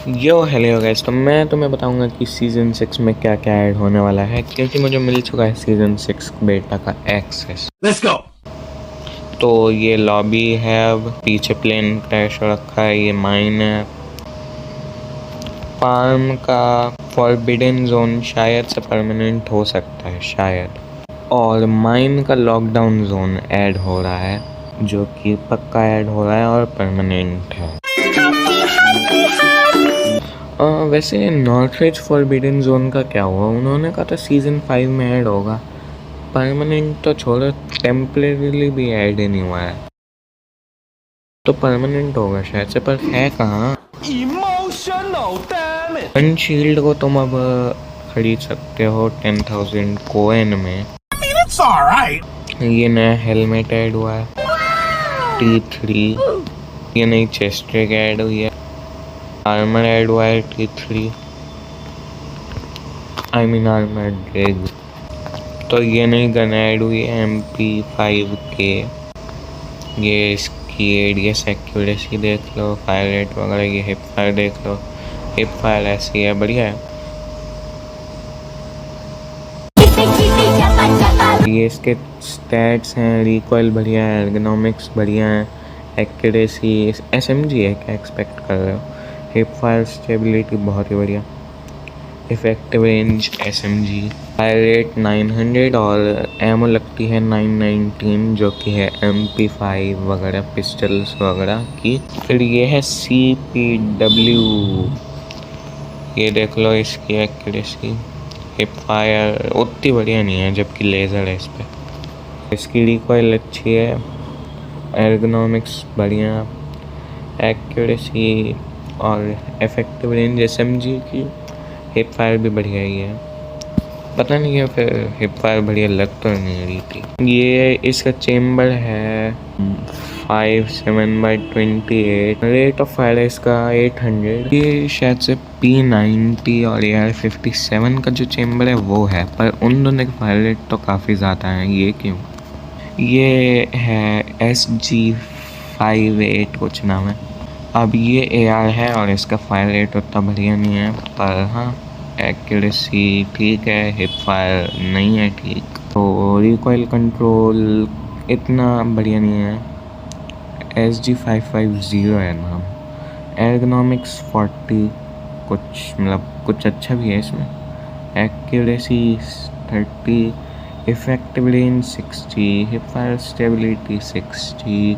यो hello guys, तो मैं तुम्हें बताऊंगा कि सीज़न 6 में क्या क्या ऐड होने वाला है, क्योंकि मुझे मिल चुका है सीज़न 6 बेटा का एक्सेस। Let's go. तो ये लॉबी है, अब पीछे प्लेन क्रैश हो रखा है, ये माइन है, फार्म का फॉरबिडन जोन शायद से परमानेंट हो सकता है शायद, और माइन का लॉकडाउन जोन ऐड हो रहा है जो कि पक्का ऐड हो रहा है और परमानेंट है। वैसे नॉर्थरिज फॉरबिडन जोन का क्या हुआ? उन्होंने कहा था सीज़न 5 में ऐड होगा, परमानेंट तो छोड़ो, टेम्परेरीली भी ऐड ही नहीं हुआ है, तो परमानेंट होगा शायद से, पर है कहाँ? गन शील्ड को तुम अब खरीद सकते हो 10,000 कोइन में। It's alright. ये नया हेलमेट ऐड हुआ है T3, ये नई चेस्ट ट्रैक ऐड हुई है, आर्मर ऐड हुआ है T3, I mean armour drag. तो ये नई गन ऐड हुई है MP5K, ये इसकी एडीएस एक्यूरेसी देख लो, फायर रेट वगैरह, ये हिप फायर देख लो, हिप फायर ऐसी है, बढ़िया है। ये इसके स्टैट्स हैं, रिकॉइल बढ़िया है, एर्गोनॉमिक्स बढ़िया है, एक्यूरेसी SMG है, क्या एक्सपेक्ट कर रहे हो, हिप फायर स्टेबिलिटी बहुत ही बढ़िया, effective range SMG, fire rate 900 और एमो लगती है 919 जो कि है MP5 वगैरह पिस्टल्स वगैरह की। फिर ये है CPW, ये देख लो इसकी एक्यूरेसी, हिप फायर उतनी बढ़िया नहीं है जबकि लेज़र है इस पर, इसकी रिकॉइल अच्छी है, एर्गोनॉमिक्स बढ़िया, एक्यूरेसी और इफेक्टिव रेंज SMG की, हिप फायर भी बढ़िया ही है, पता नहीं है फिर हिप फायर बढ़िया लग तो नहीं रही थी। ये इसका चेम्बर है 57/28, रेट ऑफ फायर है इसका 800, ये शायद से P90 और AR-57 का जो चेम्बर है वो है, पर उन दोनों के फायर रेट तो काफ़ी ज़्यादा है, ये क्यों? ये है SG58 कुछ नाम है। अब ये AR है और इसका फायर रेट उतना बढ़िया नहीं है, पर हाँ एक्यूरेसी ठीक है, हिप फायर नहीं है ठीक, तो रिकॉइल कंट्रोल इतना बढ़िया नहीं है, SG550 है नाम, एर्गोनॉमिक्स 40 कुछ मतलब कुछ अच्छा भी है इसमें, accuracy 30, effective range 60, hip fire stability 60,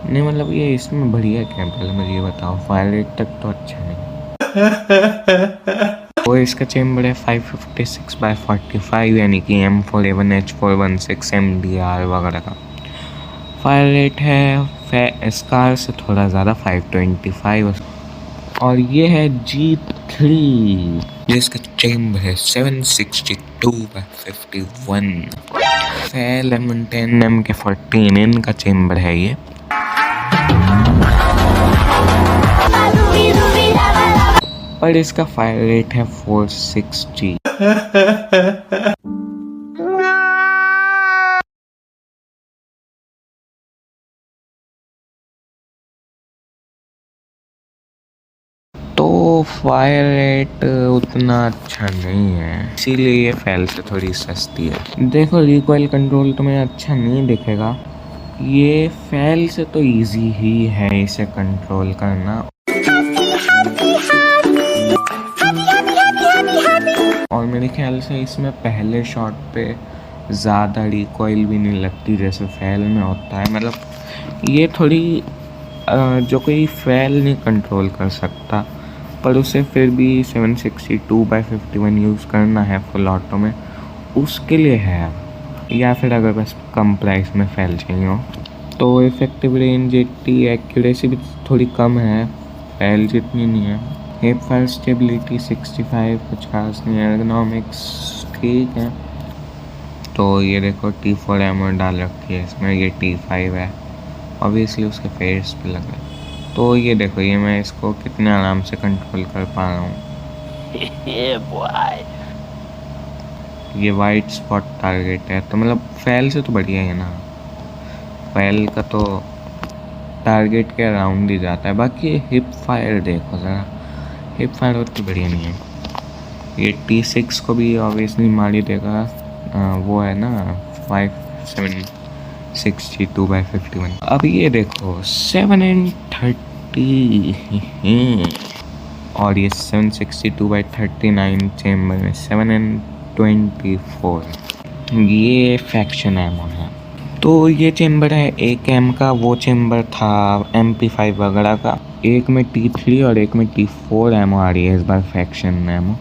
नहीं मतलब ये इसमें बढ़िया क्या है पहले मुझे ये बताओ, फायर रेट तक तो अच्छा नहीं। वो इसका चेम्बर है 556/45 यानी कि M4A1H416 MDR वगैरह का, फायर रेट है स्कार से थोड़ा ज़्यादा 525, और ये है G3 जिसका चेम्बर है 762/51, फैल M10 के 14 इनका चेम्बर है ये, पर इसका फायर रेट है 460। तो फायर रेट उतना अच्छा नहीं है, इसीलिए ये फैल से थोड़ी सस्ती है। देखो रिकॉइल कंट्रोल तुम्हें अच्छा नहीं दिखेगा, ये फैल से तो इजी ही है इसे कंट्रोल करना, और मेरे ख्याल से इसमें पहले शॉट पे ज़्यादा रिकॉइल भी नहीं लगती जैसे फैल में होता है, मतलब ये थोड़ी जो कोई फैल नहीं कंट्रोल कर सकता पर उसे फिर भी 762/51 यूज़ करना है फुल ऑटो में, उसके लिए है, या फिर अगर बस कम प्राइस में फैल चाहिए हो तो इफेक्टिव रेंज 80, एक्यूरेसी भी थोड़ी कम है, फैल जितनी नहीं है, हिप फायर स्टेबिलिटी 65 कुछ खास नहीं है, एर्गोनॉमिक्स ठीक है। तो ये देखो T4 एमो डाल रखी है इसमें, ये T5 है, ऑब्वियसली उसके फेस पे लगा, तो ये देखो ये मैं इसको कितने आराम से कंट्रोल कर पा रहा हूँ। ये वाइट स्पॉट टारगेट है, तो मतलब फैल से तो बढ़िया है ना, फैल का तो टारगेट के अराउंड ही जाता है। बाकी हिप फायर देखो ज़रा, हिप फायर उतनी बढ़िया नहीं है। ये T6 को भी ऑब्वियसली मार ही देगा। वो है ना 5762/51। अब ये देखो 730 और ये 762/39 चेम्बर में 724 ये फैक्शन एमो है। तो ये चेम्बर है AK का, वो चेम्बर था MP5 वगैरह का। एक में T3 और एक में T4 एमो आ रही है इस बार फैक्शन एमो।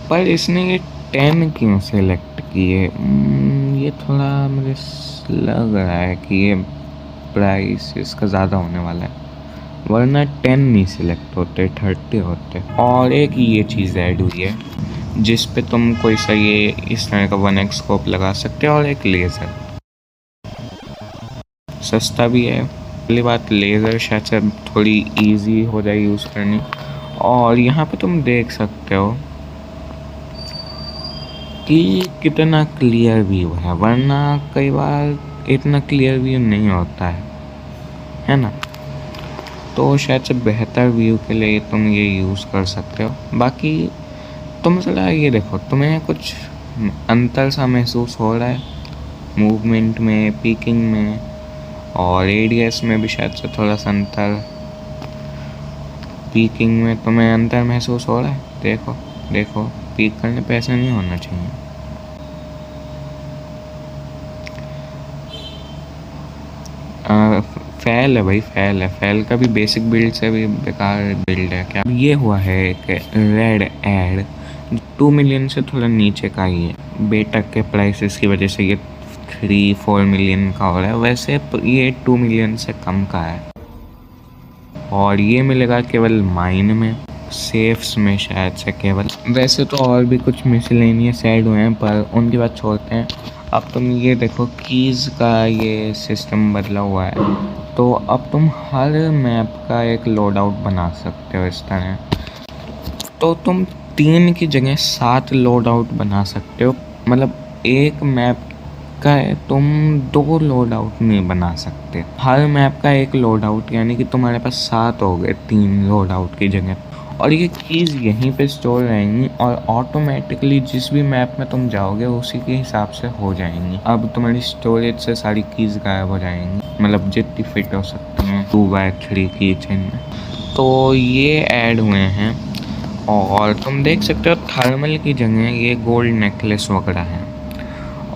पर इसने ये 10 क्यों सेलेक्ट किए? ये थोड़ा मुझे लग रहा है कि ये प्राइस इसका ज़्यादा होने वाला है, वरना 10 नहीं सिलेक्ट होते, 30 होते। और एक ये चीज़ ऐड हुई है जिस पे तुम कोई सा ये इस तरह का 1x स्कोप लगा सकते हो और एक लेज़र। सस्ता भी है। पहली बात लेज़र शायद से थोड़ी इजी हो जाए यूज़ करनी। और यहाँ पे तुम देख सकते हो कि कितना क्लियर व्यू है, वरना कई बार इतना क्लियर व्यू नहीं होता है ना। तो शायद से बेहतर व्यू के लिए तुम ये यूज़ कर सकते हो। बाकी तुम ज़रा ये देखो, तुम्हें कुछ अंतर सा महसूस हो रहा है मूवमेंट में, पीकिंग में और रेडियस में भी शायद से थोड़ा सा अंतर। पीकिंग में तुम्हें अंतर महसूस हो रहा है? देखो देखो, पीक करने पे ऐसा नहीं होना चाहिए। फैल है भाई, फैल है। फैल का भी बेसिक बिल्ड से भी बेकार बिल्ड है क्या। ये हुआ है एक रेड एड 2 मिलियन से थोड़ा नीचे का ही है। बेटा के प्राइसेस की वजह से ये 3-4 मिलियन का हो रहा है, वैसे ये 2 मिलियन से कम का है। और ये मिलेगा केवल माइन में, सेफ्स में शायद से केवल। वैसे तो और भी कुछ मिसलेनियस ऐड हुए हैं, पर उनकी बात छोड़ते हैं। अब तुम ये देखो कीज़ का ये सिस्टम बदला हुआ है। तो अब तुम हर मैप का एक लोड आउट बना सकते हो इस तरह। तो तुम 3 की जगह 7 लोड आउट बना सकते हो। मतलब एक मैप का है, तुम 2 लोड आउट नहीं बना सकते। हर मैप का एक लोड आउट, यानी कि तुम्हारे पास 7 हो गए 3 लोड आउट की जगह। और ये कीज़ यहीं पे स्टोर रहेंगी और ऑटोमेटिकली जिस भी मैप में तुम जाओगे उसी के हिसाब से हो जाएंगी। अब तुम्हारी स्टोरेज से सारी कीज़ गायब हो जाएंगी, मतलब जितनी फिट हो सकती हैं 2x3 की चेन में। तो ये ऐड हुए हैं। और तुम देख सकते हो थर्मल की जगह ये गोल्ड नेकलेस वगैरह है।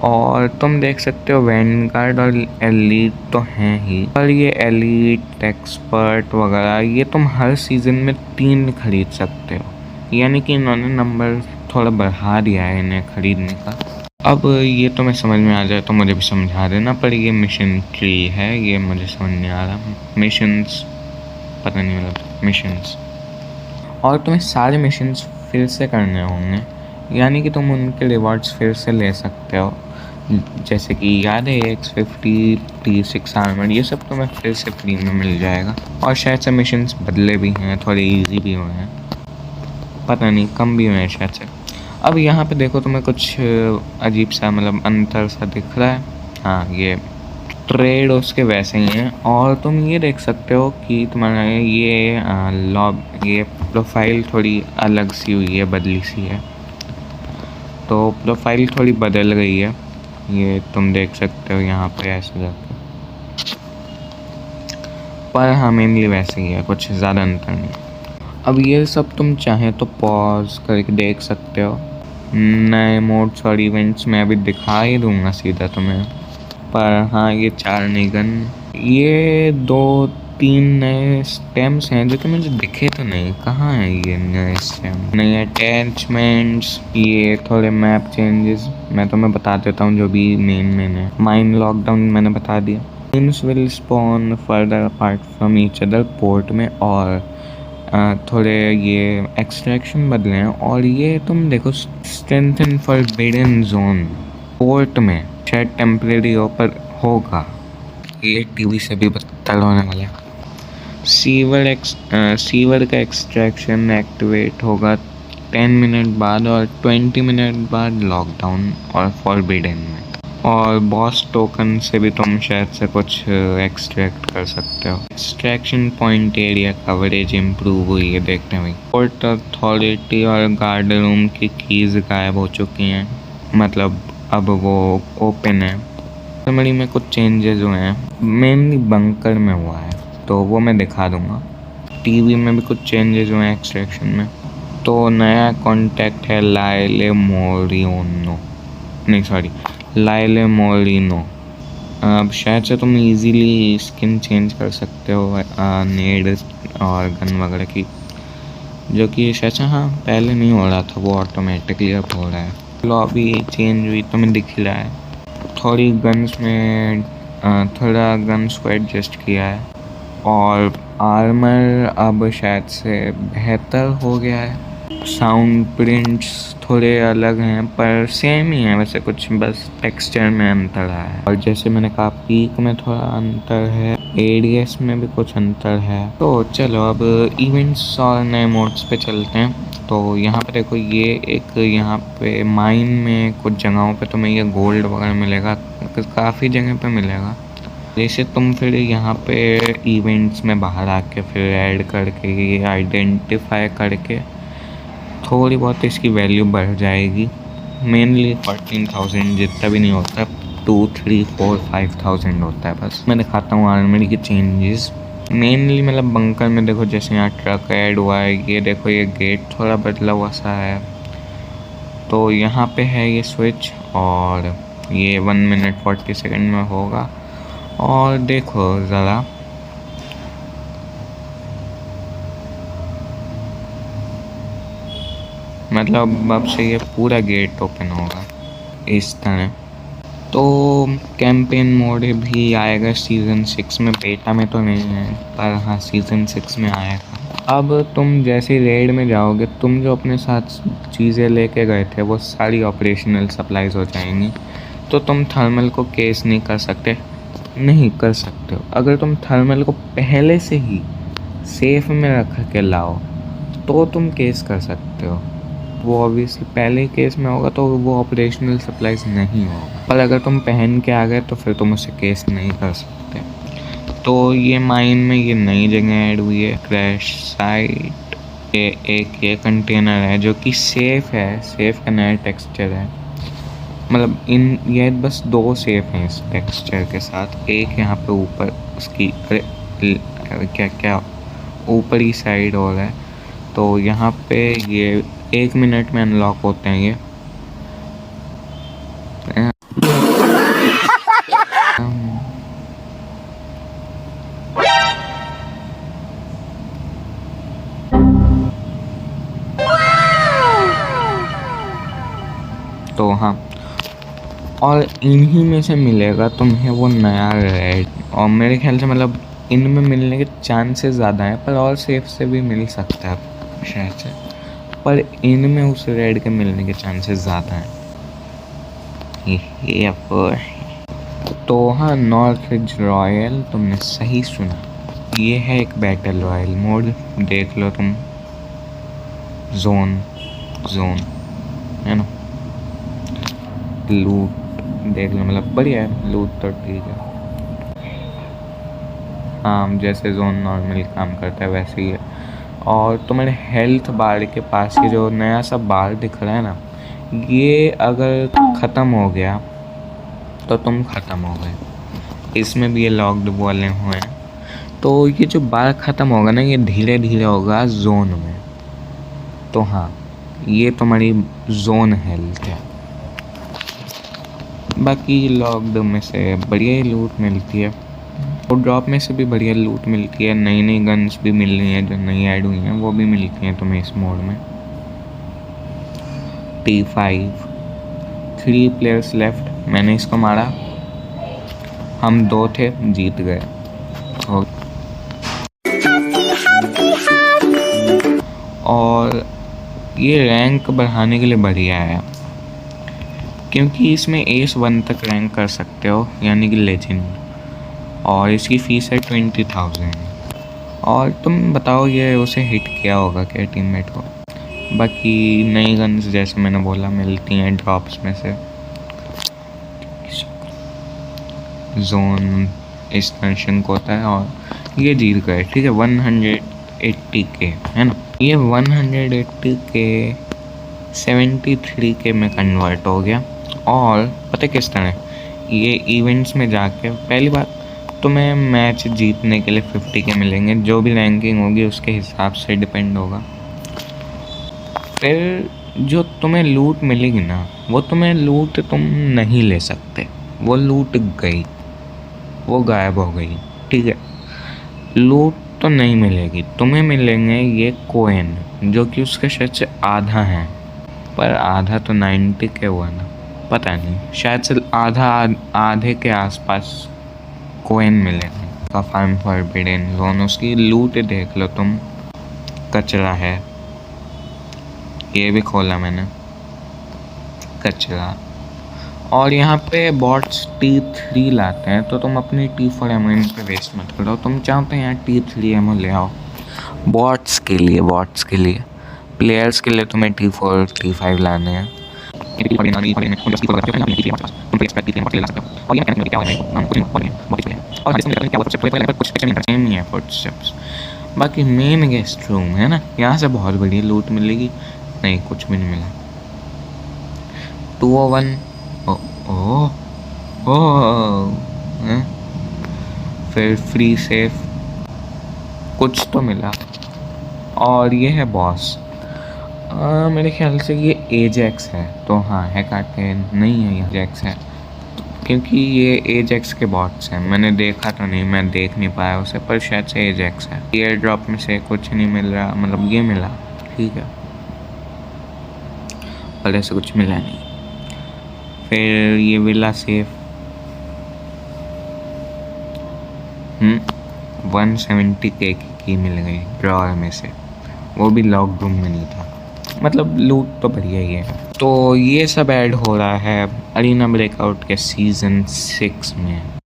और तुम देख सकते हो वैनगार्ड और एलीट तो हैं ही, पर ये एलीट, एक्सपर्ट वगैरह ये तुम हर सीज़न में 3 खरीद सकते हो। यानी कि इन्होंने नंबर थोड़ा बढ़ा दिया है इन्हें खरीदने का। अब ये तुम्हें समझ में आ जाए तो मुझे भी समझा देना, पर ये मिशन ट्री है, ये मुझे समझ नहीं आ रहा। मिशंस पता नहीं, मतलब मिशंस। और तुम्हें सारे मिशंस फिर से करने होंगे, यानी कि तुम उनके रिवॉर्ड्स फिर से ले सकते हो। जैसे कि याद है X50 T6 आर्मर, ये सब तुम्हें फिर से फ्री में मिल जाएगा। और शायद से मिशंस बदले भी हैं, थोड़े इजी भी हुए हैं, पता नहीं कम भी हुए हैं शायद से। अब यहाँ पे देखो तुम्हें कुछ अजीब सा, मतलब अंतर सा दिख रहा है। हाँ, ये ट्रेड उसके वैसे ही हैं। और तुम ये देख सकते हो कि तुम्हारा ये ये प्रोफाइल थोड़ी अलग सी हुई है, बदली सी है। तो प्रोफाइल थोड़ी बदल गई है, ये तुम देख सकते हो यहाँ पे ऐसे जाके। पर हाँ, मेनली वैसे ही है, कुछ ज़्यादा अंतर नहीं। अब ये सब तुम चाहे तो पॉज करके देख सकते हो। नए मोड्स और इवेंट्स मैं अभी दिखा ही दूंगा सीधा तुम्हें। पर हाँ, ये 4 नई गन, ये 2-3 नए स्टेम्स हैं जो कि मुझे दिखे तो नहीं। कहाँ है ये नए स्टेम, नए अटैचमेंट्स, ये थोड़े मैप चेंजेस मैं तुम्हें बता देता हूँ जो भी मेन है। माइन लॉकडाउन मैंने बता दिया। Mines will spawn further apart from each other port में। और थोड़े ये एक्सट्रैक्शन बदले हैं। और ये तुम देखो स्ट्रेंथन फॉरबिडन जोन पोर्ट में शायद टेम्परेरी ओपर होगा। ये टीवी से भी बदतर होने वाला है। सीवर का एक्सट्रैक्शन एक्टिवेट होगा 10 मिनट बाद और 20 मिनट बाद लॉकडाउन और फॉरबिडन में। और बॉस टोकन से भी तुम शायद से कुछ एक्सट्रैक्ट कर सकते हो। Extraction point area coverage improve हुई है देखने में। पोर्ट अथॉरिटी और गार्ड रूम की कीज़ गायब हो चुकी हैं, मतलब अब वो ओपन है। समरी में कुछ चेंजेस हुए हैं, मेनली बंकर में हुआ है, तो वो मैं दिखा दूंगा। टीवी में भी कुछ चेंजेस हुए हैं एक्सट्रैक्शन में। तो नया कॉन्टैक्ट है लाइले मोरिनो, नहीं सॉरी लाइले मोरिनो। अब शायद से तुम इजीली स्किन चेंज कर सकते हो नेड और गन वगैरह की, जो कि शायद से हाँ पहले नहीं हो रहा था, वो ऑटोमेटिकली अब हो रहा है। लॉबी चेंज हुई तो मैं दिख रहा है। थोड़ी गन्स में थोड़ा गन्स को एडजस्ट किया है और आर्मर अब शायद से बेहतर हो गया है। साउंड प्रिंट्स थोड़े अलग हैं पर सेम ही है वैसे, कुछ बस टेक्सचर में अंतर है। और जैसे मैंने कहा पीक में थोड़ा अंतर है, एडीएस में भी कुछ अंतर है। तो चलो अब इवेंट्स और नए मोड्स पे चलते हैं। तो यहाँ पे देखो ये एक यहाँ पे माइन में कुछ जगहों पे तुम्हें ये गोल्ड वगैरह मिलेगा, काफ़ी जगह पे मिलेगा। जैसे तुम फिर यहाँ पे इवेंट्स में बाहर आके फिर ऐड करके ये आइडेंटिफाई करके थोड़ी बहुत इसकी वैल्यू बढ़ जाएगी। मेनली 14,000 जितना भी नहीं होता, 2, 3, 4, 5,000 होता है बस। मैं दिखाता हूँ आर्मरी के चेंजेस। मेनली मतलब बंकर में देखो जैसे यहाँ ट्रक ऐड हुआ है, ये देखो ये गेट थोड़ा बदला हुआ सा है। तो यहाँ पे है ये स्विच और ये 1 मिनट 40 सेकंड में होगा। और देखो ज़रा मतलब अब से ये पूरा गेट ओपन होगा इस तरह। तो कैंपेन मोड भी आएगा सीज़न 6 में, बेटा में तो नहीं है पर हाँ सीज़न 6 में आएगा। अब तुम जैसे रेड में जाओगे, तुम जो अपने साथ चीज़ें लेके गए थे वो सारी ऑपरेशनल सप्लाईज हो जाएंगी। तो तुम थर्मल को केस नहीं कर सकते, नहीं कर सकते हो। अगर तुम थर्मल को पहले से ही सेफ में रख के लाओ तो तुम केस कर सकते हो। वो ऑब्वियसली पहले केस में होगा तो वो ऑपरेशनल सप्लाईज नहीं होगा, पर अगर तुम पहन के आ गए तो फिर तुम उसे केस नहीं कर सकते। तो ये माइन में ये नई जगह ऐड हुई है, क्रैश साइट। ये कंटेनर है जो कि सेफ है, सेफ का नया टेक्सचर है। मतलब ये बस 2 सेफ हैं इस टेक्सचर के साथ। एक यहाँ पे ऊपर उसकी क्या ऊपरी साइड और है, तो यहाँ पे ये 1 मिनट में अनलॉक होते हैं ये। तो हाँ, और इन्हीं में से मिलेगा तुम्हें वो नया रेड। और मेरे ख्याल से मतलब इनमें मिलने के चांसेस ज़्यादा हैं, पर और सेफ से भी मिल सकता है शायद से, पर इनमें उस रेड के मिलने के चांसेस ज़्यादा हैं। ये तो हाँ, नॉर्थ रिज रॉयल, तुमने सही सुना, ये है एक बैटल रॉयल मोड। देख लो तुम, जोन है ना, लूट देख लो, मतलब बढ़िया है लूट तो ठीक है। हाँ जैसे जोन नॉर्मल काम करता है वैसे ही है। और तुम्हारे हेल्थ बार के पास ये जो नया सा बार दिख रहा है ना, ये अगर ख़त्म हो गया तो तुम ख़त्म हो गए। इसमें भी ये लॉक्ड वाले हुए हैं, तो ये जो बार ख़त्म होगा ना, ये धीरे धीरे होगा जोन में। तो हाँ, ये तुम्हारी जोन हेल्थ है। बाकी लॉक्ड में से बढ़िया ही लूट मिलती है, और ड्रॉप में से भी बढ़िया लूट मिलती है। नई नई गन्स भी मिल रही हैं जो नई ऐड हुई हैं, वो भी मिलती हैं तुम्हें इस मोड में। T5 3 प्लेयर्स लेफ्ट, मैंने इसको मारा, हम 2 थे, जीत गए। और ये रैंक बढ़ाने के लिए बढ़िया है, क्योंकि इसमें एस 1 तक रैंक कर सकते हो, यानी कि लेजेंड। और इसकी फ़ीस है 20,000। और तुम बताओ ये उसे हिट किया होगा क्या टीममेट को। बाकी नई गन्स जैसे मैंने बोला मिलती हैं ड्रॉप्स में से। जोन एक्सपेंशन को होता है और ये जीत गए, ठीक है। 180K है ना, ये 180K 73K में कन्वर्ट हो गया। और पता किस तरह, ये इवेंट्स में जाके पहली बात तुम्हें मैच जीतने के लिए 50K मिलेंगे, जो भी रैंकिंग होगी उसके हिसाब से डिपेंड होगा। फिर जो तुम्हें लूट मिलेगी ना, वो तुम्हें लूट तुम नहीं ले सकते, वो लूट गई, वो गायब हो गई, ठीक है। लूट तो नहीं मिलेगी, तुम्हें मिलेंगे ये कोइन, जो कि उसके शायद से आधा है, पर आधा तो 90K हुआ ना, पता नहीं, शायद से आधे के आसपास कोइन मिलेंगे का फार्म फॉरबिडन जोन। उसकी लूट देख लो तुम, कचरा है, ये भी खोला मैंने, कचरा। और यहाँ पे बॉट्स T3 लाते हैं, तो तुम अपनी T4 एमओ इन पे वेस्ट मत करो। तुम चाहो तो यहाँ T3 एमओ ले आओ बॉट्स के लिए, प्लेयर्स के लिए तुम्हें T4 T5 लाने हैं। बाकी मेन गेस्ट रूम है ना, यहाँ से बहुत बड़ी लूट मिलेगी। नहीं, कुछ भी नहीं मिला। 201 फिर फ्री सेफ कुछ तो मिला। और ये है बॉस, मेरे ख्याल से ये एजेक्स है, तो हाँ है काटे नहीं है, ये एजेक्स है, क्योंकि ये एजेक्स के बॉट्स हैं। मैंने देखा तो नहीं, मैं देख नहीं पाया उसे, पर शायद से एजेक्स है। एयर ड्रॉप में से कुछ नहीं मिल रहा, मतलब ये मिला, ठीक है, पर ऐसे कुछ मिला नहीं। फिर ये विला सेफ 170K की मिल गई ड्रॉअर में से, वो भी लॉक रूम में नहीं था। मतलब लूट तो बढ़िया ही है। तो ये सब ऐड हो रहा है अरीना ब्रेकआउट के सीज़न 6 में।